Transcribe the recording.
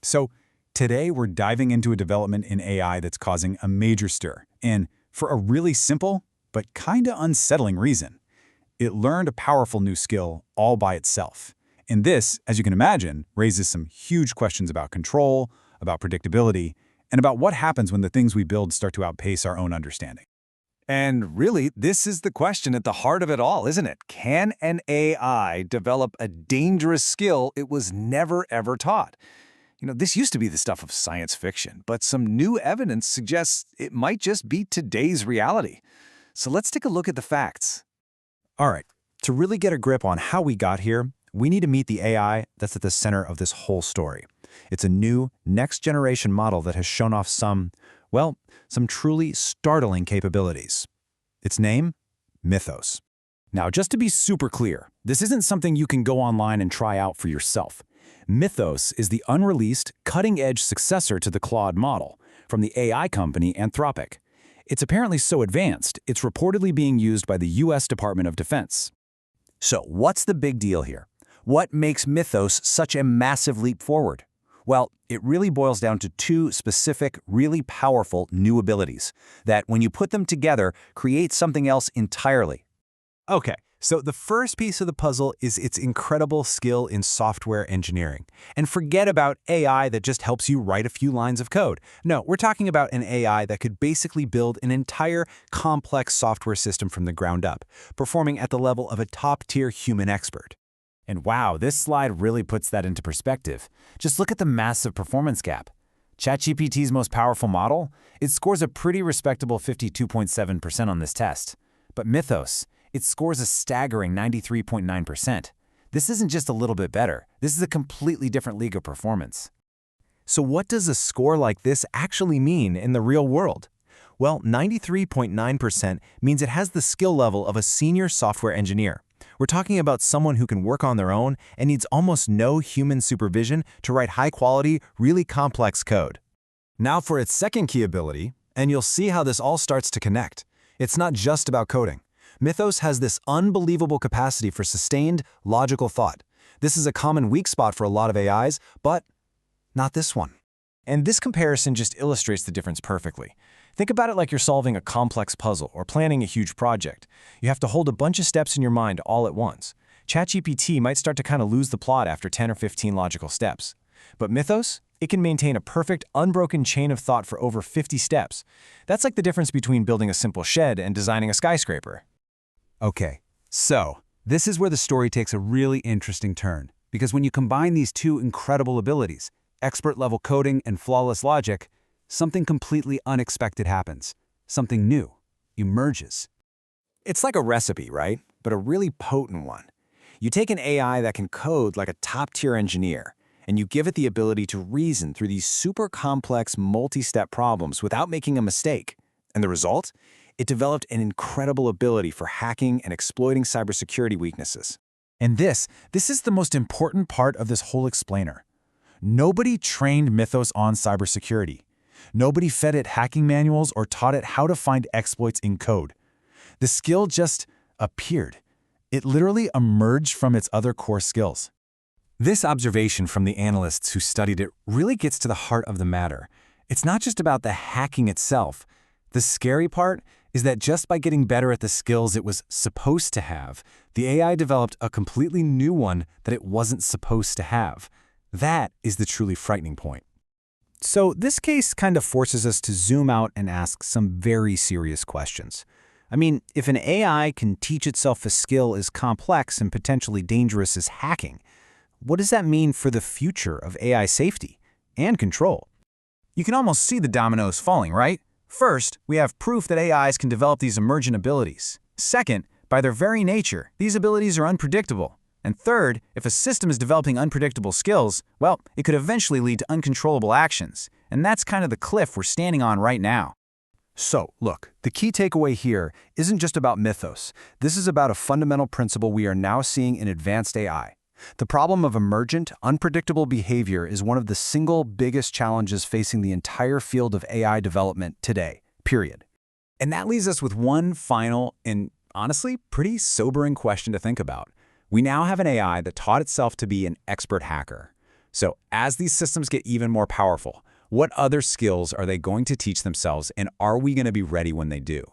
So today we're diving into a development in AI that's causing a major stir, and for a really simple but kinda unsettling reason. It learned a powerful new skill all by itself. And this, as you can imagine, raises some huge questions about control, about predictability, and about what happens when the things we build start to outpace our own understanding. And really, this is the question at the heart of it all, isn't it? Can an AI develop a dangerous skill it was never ever taught? This used to be the stuff of science fiction, but some new evidence suggests it might just be today's reality. So let's take a look at the facts. All right, to really get a grip on how we got here, we need to meet the AI that's at the center of this whole story. It's a new, next-generation model that has shown off some truly startling capabilities. Its name? Mythos. Now, just to be super clear, this isn't something you can go online and try out for yourself. Mythos is the unreleased, cutting-edge successor to the Claude model from the AI company Anthropic. It's apparently so advanced, it's reportedly being used by the US Department of Defense. So, what's the big deal here? What makes Mythos such a massive leap forward? Well, it really boils down to two specific, really powerful new abilities that, when you put them together, create something else entirely. Okay, so the first piece of the puzzle is its incredible skill in software engineering. And forget about AI that just helps you write a few lines of code. No, we're talking about an AI that could basically build an entire complex software system from the ground up, performing at the level of a top-tier human expert. And wow, this slide really puts that into perspective. Just look at the massive performance gap. ChatGPT's most powerful model, it scores a pretty respectable 52.7% on this test. But Mythos, it scores a staggering 93.9%. This isn't just a little bit better. This is a completely different league of performance. So what does a score like this actually mean in the real world? Well, 93.9% means it has the skill level of a senior software engineer. We're talking about someone who can work on their own and needs almost no human supervision to write high-quality, really complex code. Now for its second key ability, and you'll see how this all starts to connect. It's not just about coding. Mythos has this unbelievable capacity for sustained, logical thought. This is a common weak spot for a lot of AIs, but not this one. And this comparison just illustrates the difference perfectly. Think about it like you're solving a complex puzzle or planning a huge project. You have to hold a bunch of steps in your mind all at once. ChatGPT might start to kind of lose the plot after 10 or 15 logical steps. But Mythos, it can maintain a perfect, unbroken chain of thought for over 50 steps. That's like the difference between building a simple shed and designing a skyscraper. Okay, so this is where the story takes a really interesting turn, because when you combine these two incredible abilities, expert-level coding and flawless logic, something completely unexpected happens. Something new emerges. It's like a recipe, right? But a really potent one. You take an AI that can code like a top-tier engineer, and you give it the ability to reason through these super complex multi-step problems without making a mistake. And the result? It developed an incredible ability for hacking and exploiting cybersecurity weaknesses. And this is the most important part of this whole explainer. Nobody trained Mythos on cybersecurity. Nobody fed it hacking manuals or taught it how to find exploits in code. The skill just appeared. It literally emerged from its other core skills. This observation from the analysts who studied it really gets to the heart of the matter. It's not just about the hacking itself. The scary part is that just by getting better at the skills it was supposed to have, the AI developed a completely new one that it wasn't supposed to have. That is the truly frightening point. So this case kind of forces us to zoom out and ask some very serious questions. I mean, if an AI can teach itself a skill as complex and potentially dangerous as hacking, what does that mean for the future of AI safety and control? You can almost see the dominoes falling, right? First, we have proof that AIs can develop these emergent abilities. Second, by their very nature, these abilities are unpredictable. And third, if a system is developing unpredictable skills, well, it could eventually lead to uncontrollable actions. And that's kind of the cliff we're standing on right now. So, look, the key takeaway here isn't just about Mythos. This is about a fundamental principle we are now seeing in advanced AI. The problem of emergent, unpredictable behavior is one of the single biggest challenges facing the entire field of AI development today, period. And that leaves us with one final and, honestly, pretty sobering question to think about. We now have an AI that taught itself to be an expert hacker. So as these systems get even more powerful, what other skills are they going to teach themselves, and are we going to be ready when they do?